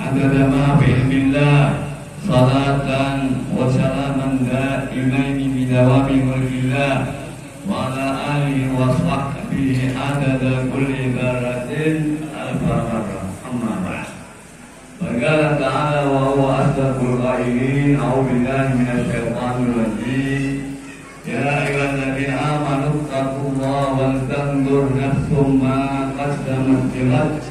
adada ma bi ilmillah salatan wa salaman daimaini bidawami mulkillah wa ala alihi wa sahbihi adada kulli daratin al-fatihah. Amma ba'd. Qala ta'ala wa huwa asdaqul qailin a'udzu billahi minasy syaithanir rajim. Ya ayyuhalladzina amanu taqullaha wal tanzur nafsum ma qaddamat lighad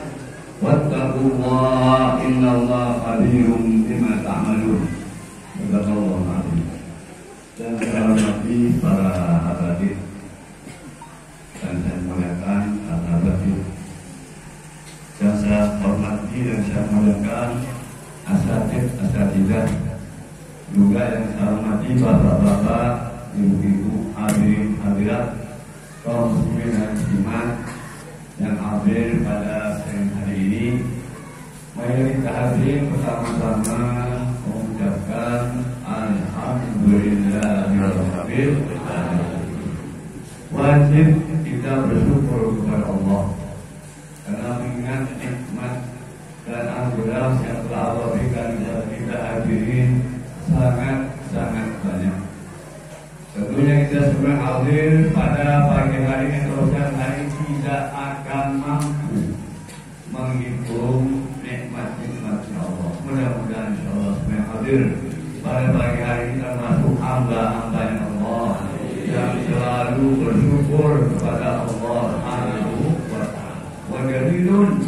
wattaqullaha innallaha khabirum bima ta'malun. Subhanallah alazim. Dan saya hormati para hadirin dan saya muliakan para hadirin. Yang saya hormati dan saya muliakan asatidzah juga yang saya hormati bapak-bapak, ibu-ibu, hadirin hadirat, kaum muslimin dan muslimat yang hadir pada siang hari ini. Mari kita hadirin bersama-sama mengucapkan alhamdulillahirabbil alamin. Wajib kita bersyukur kepada Allah karena mengingat nikmat dan anugerah yang telah Allah berikan kepada kita hadirin sangat banyak. Tentunya kita semua hadir pada pagi hari ini atau siang hari tidak akan mampu menghitung nikmat-nikmat Allah. Mudah-mudahan insyaallah semua hadir pada pagi hari ini termasuk hamba-hamba yang Allah yang selalu bersyukur kepada Allah Subhanahu wa ta'ala. Wa jaridun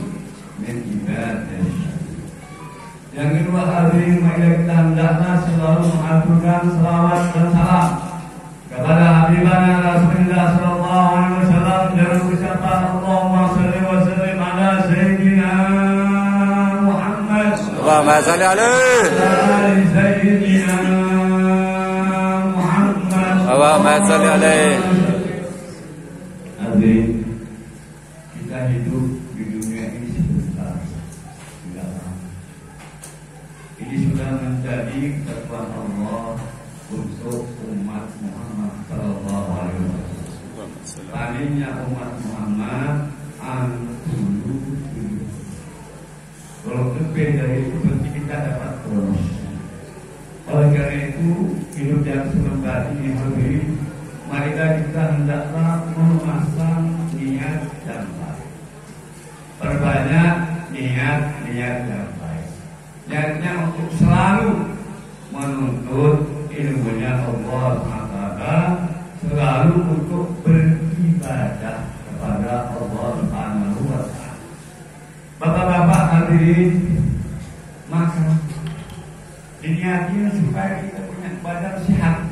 min ibadihi. Yang kedua hadirin, mari kita hendaklah selalu mengaturkan selawat dan salam kepada Habibana Rasulullah sallallahu alaihi wasallam dan ucapan Allahumma shalli wa sallim ala sayyidina Muhammad. Allahumma shalli alaihi sayyidina Muhammad. Allahumma shalli alaihi. Hadirin, kita hidup di dunia ini sebentar, tidak lama. Ini sudah menjadi ketentuan Allah untuk umat Muhammad sallallahu alaihi wasallam. Tadinya umat Muhammad dulu. Kalau lebih dari itu berarti kita dapat bonus. Oleh karena itu hidup yang sebentar ini hadirin, marilah kita hendaklah memasang niat yang baik. Perbanyak niat yang baik. Niatnya untuk selalu menuntut ilmunya Allah SWT, selalu untuk beribadah kepada Allah Subhanahu wa ta'ala. Bapak-bapak hadirin, maka diniatnya supaya kita punya badan sehat.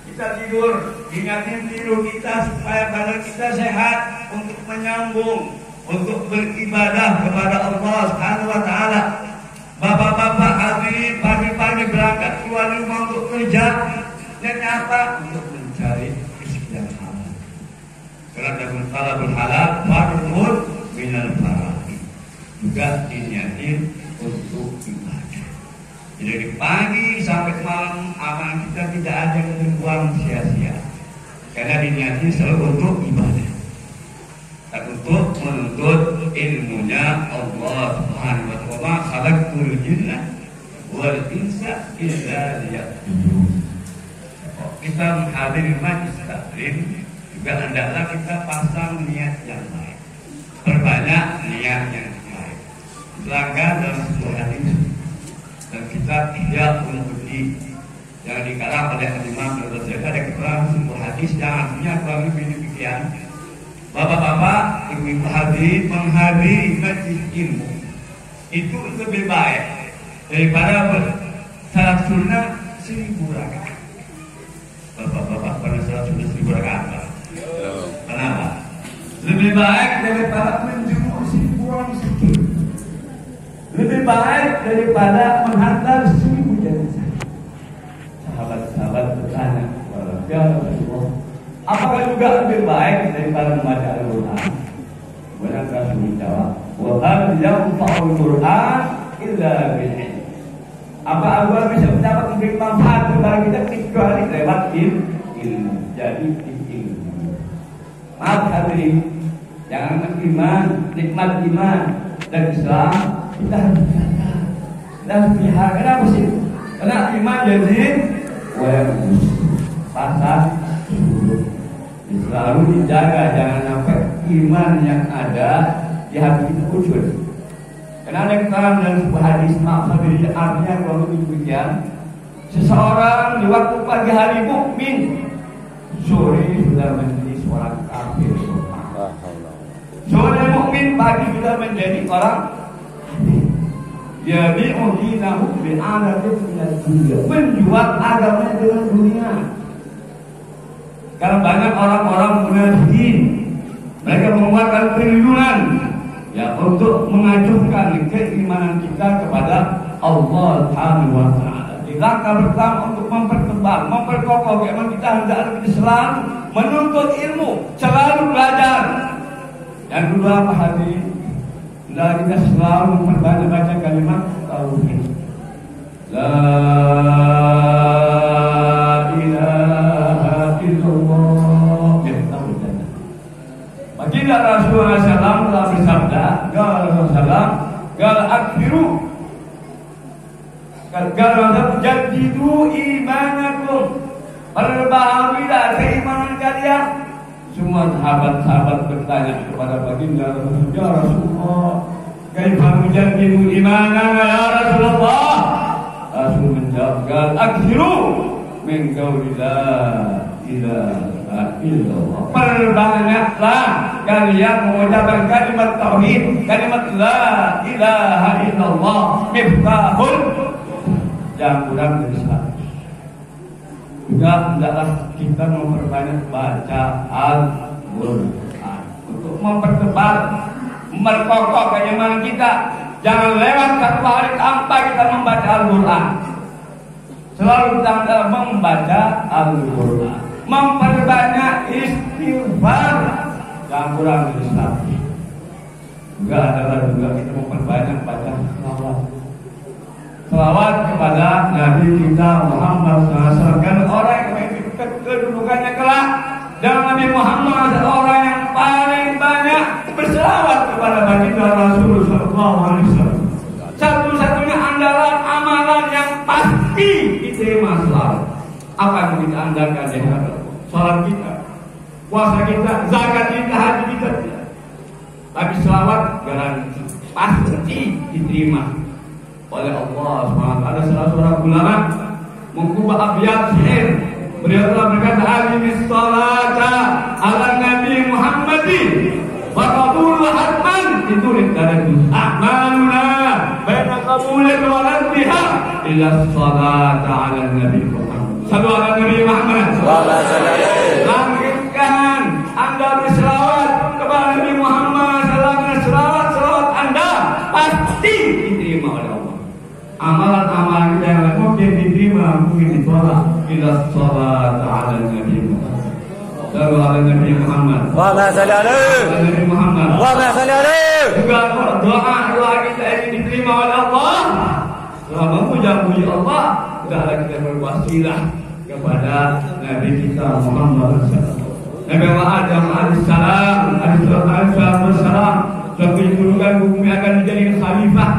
Kita tidur, ingatin tidur kita supaya badan kita sehat untuk menyambung, untuk beribadah kepada Allah Subhanahu wa ta'ala. Bapak-bapak hadirin, pagi-pagi berangkat keluar rumah untuk kerja, dan apa? Untuk mencari rezeki yang halal. Karena talabul halal fardhun minal faraid. Juga diniatin untuk ibadah. Jadi pagi sampai malam amal kita tidak ada yang terbuang sia-sia. Karena diniatin selalu untuk ibadah. Dan untuk menuntut ilmunya Allah Subhanahu wa ta'ala. Khalaqtul jinna wal insa illa liya'budun. Kita menghadiri majlis taklim juga hendaklah kita pasang niat yang baik. Perbanyak niat yang baik. Selangkah dalam sebuah hadis dan kita tidak mengikuti yang dikarang oleh Imam Al-Ghazali. Ada keterangan sebuah hadis yang artinya kurang lebih demikian. Bapak-bapak, ibu-ibu hadirin, menghadiri majlis ilmu itu lebih baik daripada salat sunnah 1000 rakaat. Bapak-bapak pernah salat sunnah 1000 rakaat? Kenapa? Lebih baik daripada menjemur 1000 orang sujud. Lebih baik daripada menghantar 1000 jenazah. Sahabat-sahabat bertanya kepada Rasulullah, apakah juga lebih baik daripada membaca Al-Quran? Kemudian Rasul menjawab, wa hal yanfa'ul Quran illa bil ilm. Apa Al-Quran bisa mendapat memberi manfaat kepada kita kecuali lewat ilmu. Jadi ilmu. Maaf hadirin, jangan iman, nikmat iman dan Islam kita harus jaga dan pihak. Kenapa sih? Karena iman jadi pasar selalu dijaga, jangan sampai iman yang ada di hati kita ucur. Karena ada keterangan dalam sebuah hadis, artinya kalau demikian, seseorang di waktu pagi hari mukmin, sore sudah menjadi seorang kafir. Sore mukmin, pagi sudah menjadi orang kafir. Jadi dinahu bi'adatin minad dunya, menjual agama dengan dunia. Karena banyak orang-orang munafikin, mereka mengeluarkan triliunan ya untuk mengajukan keimanan kita kepada Allah Subhanahu wa taala. Di langkah pertama untuk mempertebal, memperkokoh keimanan kita hendaknya kita selalu menuntut ilmu, selalu belajar. Yang kedua apa hadirin? Hendaknya kita selalu memperbanyak baca kalimat tauhid. La ilaha illallah. Baginda Rasulullah SAW telah bersabda, "Gal akhiru, gal jadidu imanakum." Perbaharilah keimanan kalian. Semua sahabat-sahabat bertanya kepada baginda Rasulullah, "Ya Rasulullah, kaifa nujaddidu imanana ya Rasulullah?" Rasul menjawab, "Gal akhiru min qauli la ilaha illallah." Perbanyaklah kalian mengucapkan kalimat tauhid, kalimat la ilaha illallah, miftahul jamuran Islam. Juga hendaklah kita memperbanyak baca Al-Quran untuk mempertebal, memperkokoh keimanan kita. Jangan lewat satu hari tanpa kita membaca Al-Quran. Selalu kita membaca Al-Quran, memperbanyak istighfar, jangan kurang Islam. Juga adalah kita memperbanyak baca selawat kepada Nabi kita Muhammad SAW. Karena orang yang memiliki kedudukannya kelak dan Nabi Muhammad adalah orang yang paling banyak berselawat kepada baginda Rasulullah SAW. Satu-satunya andalan amalan yang pasti diterima selalu. Apa yang kita andalkan di hadapan salat kita, puasa kita, zakat kita, haji kita. Tapi selawat garansi pasti diterima oleh Allah SWT. Ada salah seorang ulama mengubah abiyat syair. Beliau telah berkata, "Aqimis sholata ala Nabi Muhammadin wa qabul hatman." Itu dari amaluna baina qabulin wa raddiha illa sholata ala Nabi Muhammad. Sallu ala Nabi Muhammad. Langgengkan Anda berselawat kepada Nabi Muhammad. Selawat Anda pasti diterima oleh Allah. Amalan-amalan kita yang mungkin diterima, mungkin ditolak. Ila salat ala Nabi Muhammad. Sallu ala Nabi Muhammad. Wa ma salli alaihi. Nabi Muhammad. Wa ma salli alaihi. Juga doa kita ini diterima oleh Allah. Setelah memuja-muji Allah, hendaklah kita berwasilah kepada Nabi kita Muhammad SAW. Nabi Adam alaihissalam, suatu kedudukan bumi akan menjadi khalifah.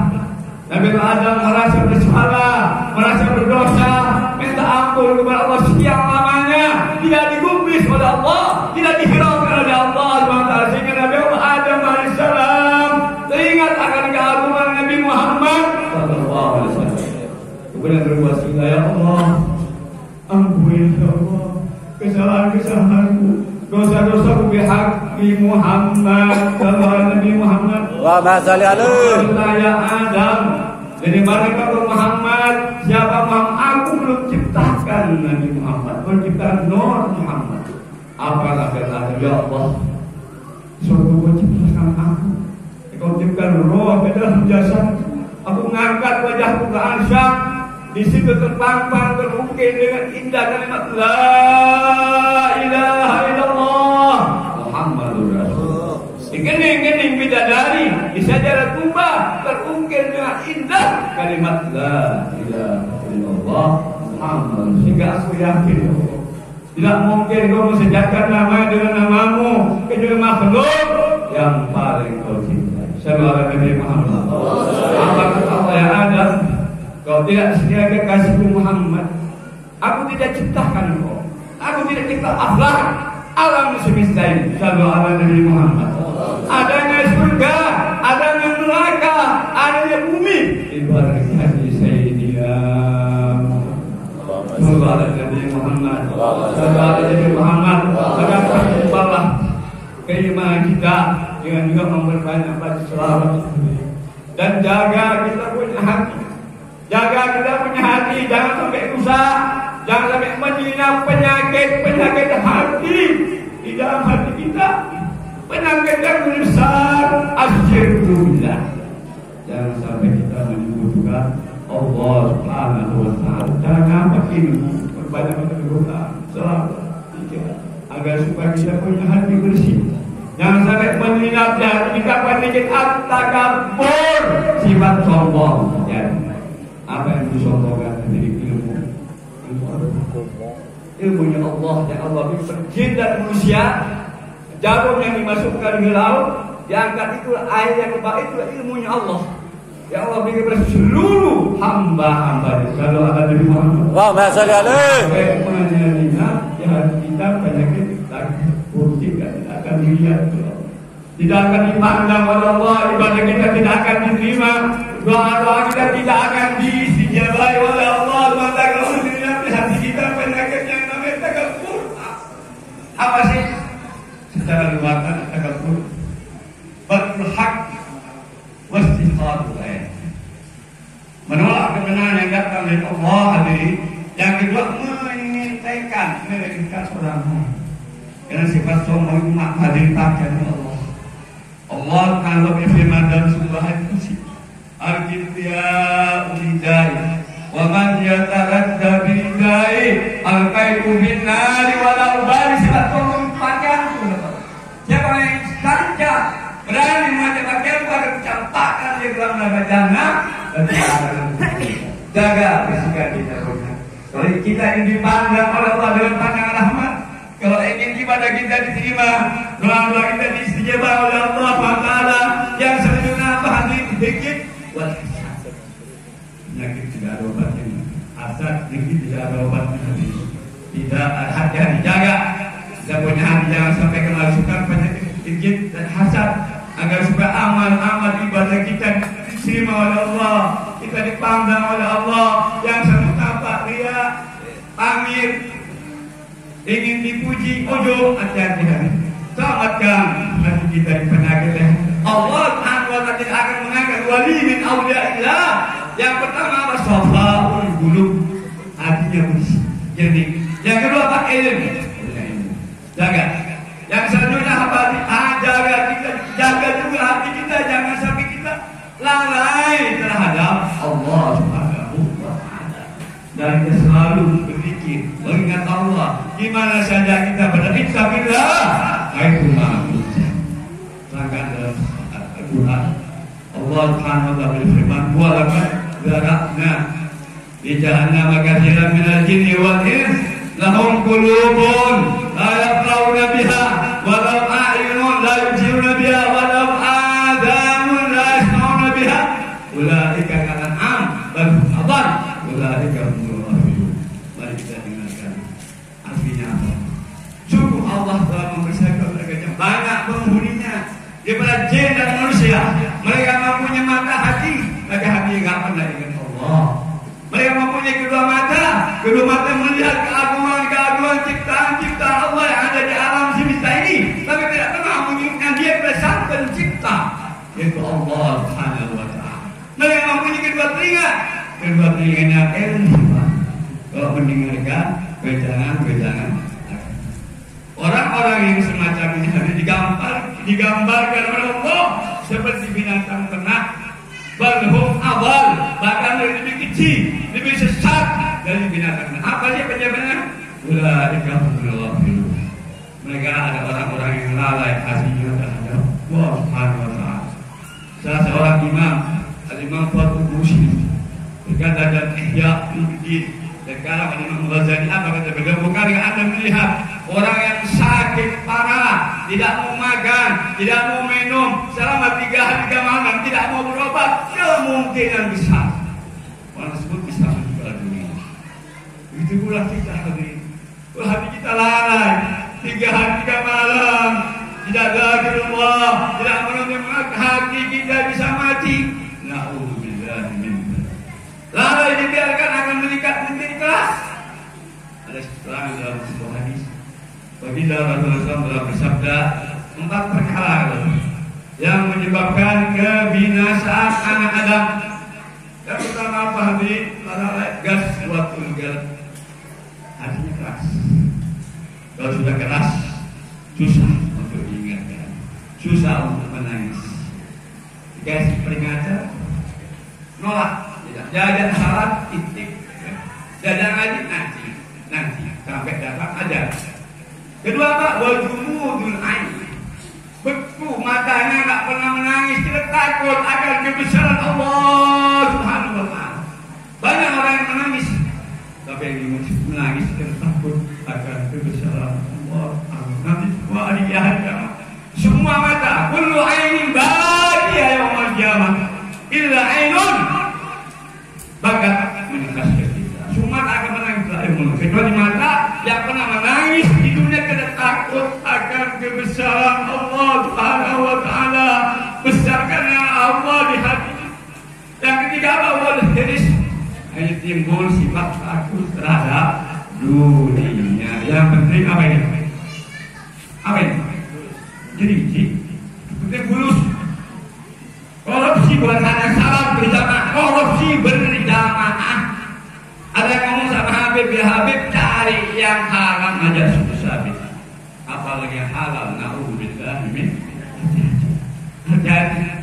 Nabi Adam merasa bersalah, merasa berdosa, minta ampun kepada Allah sekian lamanya, tidak digubris oleh Allah, tidak dihiraukan oleh Allah SWT. Sehingga Nabi Adam alaihissalam teringat akan keagungan Nabi Muhammad SAW. Kemudian berwasilah, "Ya Allah, ampuni ya Allah kesalahan-kesalahanku, dosa-dosaku bihaqi Muhammad." Sallallahu Nabi Muhammad. Wa ma salli alaihi. Saya Adam, jadi mereka Muhammad, siapa Muhammad? Aku belum ciptakan Nabi Muhammad, belum ciptakan Nur Muhammad. Apa kata ya Allah? Suatu kau ciptakan aku, kau ciptakan roh ke dalam jasad. Aku mengangkat wajahku ke arsyah. Di situ terpampang terukir dengan indah kalimat la ilaha illallah Muhammadur Rasulullah. Di kening-kening bidadari, di sajadah tumbah terukir dengan indah kalimat la ilaha illallah Muhammad. Sehingga aku yakin tidak mungkin kau mensejahterakan nama dengan namamu kecuali makhluk yang paling kau cintai. Sallallahu Alaihi Muhammad. Apa kata Allah ya Adam? Kau tidak sedia kekasihku Muhammad. Aku tidak ciptakan kau. Aku tidak cipta akhlak alam semesta ini. Sallallahu Alaihi Muhammad. Adanya surga, adanya neraka, adanya bumi. Ibarat hadis Sayyidina Sallallahu Alaihi Muhammad. Sallallahu Alaihi Muhammad. Maka berjumpa keimanan kita dengan juga memperbanyak baca selawat dan jaga kita punya hati. Jaga kita punya hati, jangan sampai rusak, jangan sampai menjinak penyakit hati di dalam hati kita. Penyakit yang besar, asyirullah. Jangan sampai kita menyebutkan Allah Subhanahu wa Ta'ala. Jangan makin berbanyak berdoa, selawat agar supaya kita punya hati bersih. Jangan sampai menginap di hati kita penyakit at-takabbur, sifat sombong. Ya. Apa yang disombongkan dari ilmu? Ilmunya Allah yang Allah berikan jin dan manusia. Jarum yang dimasukkan di laut, diangkat itu air yang lebah itu ilmunya Allah. Ya Allah berikan kepada seluruh hamba-hamba. Kalau ada dari Muhammad. Allahumma shalli alaihi. Mengingat di hati kita penyakit takabur tidak akan dilihat. Tidak akan dipandang oleh Allah, ibadah kita tidak akan diterima, doa-doa kita tidak akan diistijabai oleh Allah. Maka kalau dilihat di hati kita penyakit yang namanya takabur. Apa sih? Secara luasan takabur batul haq wastiqatul ayat, menolak kebenaran yang datang dari Allah hadiri. Yang kedua meninggikan orang dengan sifat sombong itu hadir takkan Allah. Allah kalau berfirman dalam surah Al-Qur'an, "Al-Qibya ulidai wa man yataradda bilidai al-qaitu bin nari walau bari." Sifat sombong pakaian itu. Siapa yang saja berani memakai pakaian pada kecampakan di dalam neraka jahanam, jaga bersikap kita. Kalau kita ingin dipandang oleh Allah dengan pandangan rahmat, kalau ingin ibadah kita diterima, doa-doa kita diistijabah oleh Allah SWT, yang selanjutnya apa? Hadir dikit wal hasad. Penyakit tidak ada obatnya. Hasad dikit tidak ada obatnya. Tidak hati dijaga. Kita punya hati jangan sampai kemasukan penyakit dikit dan hasad, agar supaya amal-amal ibadah kita diterima oleh Allah, kita dipandang oleh Allah. Yang selanjutnya apa? Ria, pamir, ingin dipuji, ujung, hati-hati. Selamatkan hati kita di penyakit. Allah Ta'ala tidak akan mengangkat wali min awliyaillah. Yang pertama apa? Safaul qulub, hatinya bersih. Jadi, yang kedua apa? Ilmu. Jaga. Yang selanjutnya apa? Jaga juga hati kita, jangan sampai kita lalai terhadap Allah Subhanahu wa Ta'ala. Dan kita selalu berpikir mengingat Allah. Gimana saja kita berdoa billah, itu manusia. Langkah dalam Al-Quran, Allah Subhanahu wa Ta'ala berfirman, "Wa laqad zara'na li jahannama katsiran minal jinni wal ins lahum qulubun la yafqahuna biha wa lahum a'yunun la yubsiruna biha wa lahum adhanun la yasma'una biha ulaika kal'an'am bal hum adall ulaika humul ghafilun." Mari kita dengarkan artinya apa. Sungguh Allah telah mempersiapkan mereka banyak penghuninya daripada jin dan manusia. Mereka mempunyai mata hati, maka hati tidak pernah ingat Allah. Mereka mempunyai kedua mata melihat keagungan ciptaan Allah yang ada di alam semesta ini, tapi tidak pernah mengingatkan dia kepada Sang Pencipta, yaitu Allah Subhanahu wa Ta'ala. Mereka mempunyai kedua telinganya ilmu. Kalau mendengarkan wejangan. Orang-orang yang semacam ini harus digambarkan oleh Allah seperti binatang ternak, balhum awal, bahkan lebih kecil, lebih sesat dari binatang ternak. Apa sih penjelasannya? Ulaika humul ghafilun. Mereka ada orang-orang yang lalai hatinya terhadap Allah Subhanahu wa Ta'ala. Salah seorang imam, Al-Imam Fathul Muslim, berkata dalam Ihya Ulumuddin, sekarang Imam Ghazali apa kata beliau? Bukan Anda melihat Orang yang sakit parah, tidak mau makan, tidak mau minum selama 3 hari 3 malam, tidak mau berobat, kemungkinan besar orang tersebut bisa meninggal dunia. Begitu pula kita hadirin. Kalau hati kita lalai 3 hari 3 malam, tidak zikirullah, tidak merenung, hati kita bisa mati. Na'udzubillah min dzalik. Lalai dibiarkan akan meningkat menjadi keras. Ada keterangan dalam sebuah hadis. Baginda Rasulullah SAW telah bersabda 4 perkara yang menyebabkan kebinasaan anak Adam. Yang pertama apa hadirin? Gas suatu gal. Hatinya keras. Kalau sudah keras, susah untuk diingatkan, susah untuk menangis. Dikasih peringatan, nolak. Jajan salat, titik. Jajan lagi nanti sampai datang aja. Kedua apa? Wajumudul ain. Beku matanya nggak pernah menangis, tidak takut akan kebesaran Allah Subhanahu wa Ta'ala. Banyak orang yang menangis, tapi yang menangis tidak takut akan kebesaran Allah. Nanti semua hari kiamat, semua mata, kullu ainin baqiya yaumil qiyamah illa ainun bakat menangis kita. Semua mata akan menangis kecuali mata yang pernah menangis di dunia tidak takut akan kebesaran Allah Subhanahu wa Ta'ala. Besarkannya Allah di hati. Yang ketiga Allah jenis hanya timbul sifat takut terhadap dunia. Yang penting apa ini? Apa ini? Jadi penting bulus. Korupsi bukan hanya salah berjamaah, korupsi berjamaah. Ada yang ngomong sama Habib, ya Habib cari yang haram aja susah. Apalagi yang halal, na'udzubillah min jadi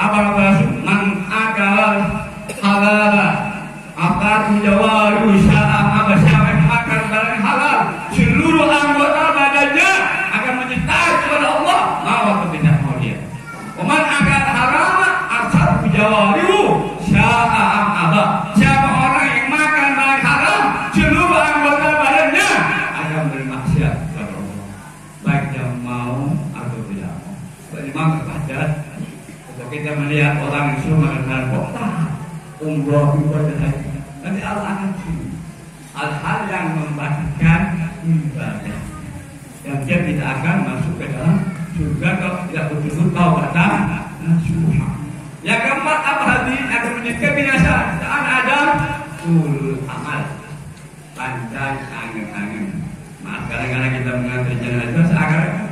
apa maksud man akal halal akan menjawab usaha apa siapa yang makan barang halal seluruh anggota badannya akan mencintai kepada Allah mau atau tidak mau dia. Man akal haram asal menjawab usaha apa siapa orang yang makan barang haram seluruh anggota badannya akan bermaksiat kepada Allah baik yang mau atau tidak mau. Memang terpadat kalau kita melihat orang yang suruh makan narkoba, umroh ibadah, nanti Allah akan pilih hal-hal yang membahagiakan ibadah yang dia tidak akan masuk ke dalam surga kalau tidak betul-betul tahu kata nasuha. Yang keempat apa hadirin akan menjadi kebinasaan ciptaan Adam ul amal, panjang angen-angen. Maaf kadang-kadang kita mengantar jenazah seakan-akan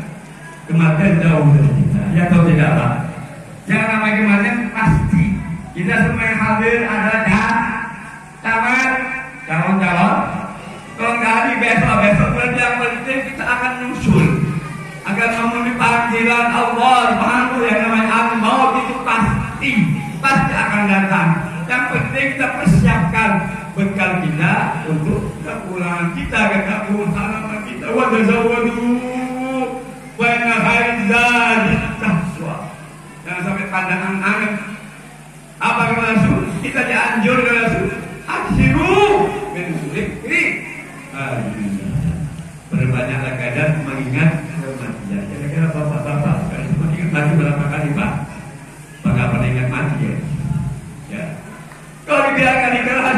kematian jauh dari kita, ya atau tidak Pak? Yang namanya kematian pasti. Kita semua yang hadir adalah calon-calon. Kalau nggak hari besok berarti yang penting kita akan nyusul, akan memenuhi panggilan Allah Subhanahu yang namanya al-maut itu pasti akan datang. Yang penting kita persiapkan bekal kita untuk kepulangan kita ke kampung halaman kita. Wa tazawwadu wa inna khairaz zadi taqwa. Jangan sampai pandangan aneh. Apa kata Rasul? Kita dianjurkan Rasul. Aksiru min dzikri. Berbanyaklah kadar mengingat kematian. Kira-kira bapak-bapak kalau ingat mati berapa kali Pak? Bagaimana pernah ingat mati ya? Ya. Kalau dibiarkan dikeras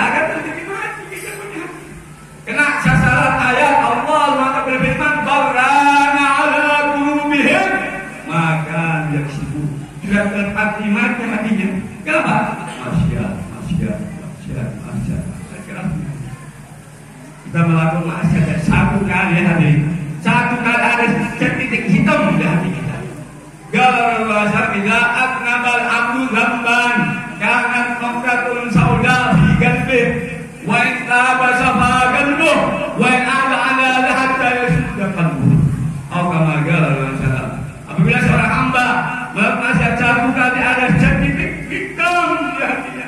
akan terjadi mati kita punya. Kena sasaran ayat Allah maka berfirman barana ala qulubihim maka yaksibu. Sudah terpati mati hatinya. Kenapa? Maksiat. Kita melakukan maksiat satu kali hadirin. Satu kali ada titik hitam di hati kita. Gara-gara bila aknabal abdu zamban kanat maqtatun sauda fi qalbi wa in taba safa qalbu wa in ala hatta yasudda qalbu. Kama gara-gara apabila seorang hamba melakukan satu kali ada titik hitam di hatinya.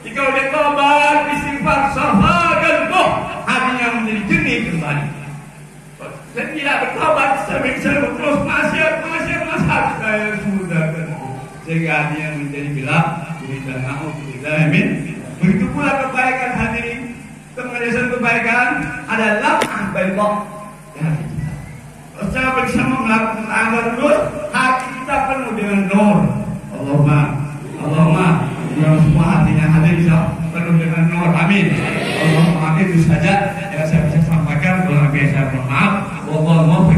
Jika dia tobat istighfar safa qalbu hatinya menjadi jernih kembali. Dan tidak bertobat sering terus maksiat saya sudah sehingga hatinya menjadi gelap. Dan na'udzubillah min. Begitu pula kebaikan hadirin. Pengenasan kebaikan adalah baydah. Ya. Secara bersama menganggap nur, hati kita penuh dengan nur. Allahumma, yang semua hatinya hadir bisa penuh dengan nur. Amin. Allahumma amin. Itu saja yang saya bisa sampaikan. Kalau lebih saya mohon maaf. Wallahu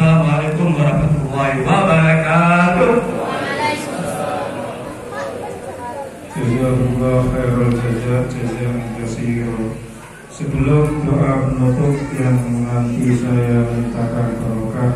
Assalamualaikum warahmatullahi wabarakatuh. Jazakallah khairul jazaa katsiran. Sebelum doa penutup yang nanti saya mintakan barokah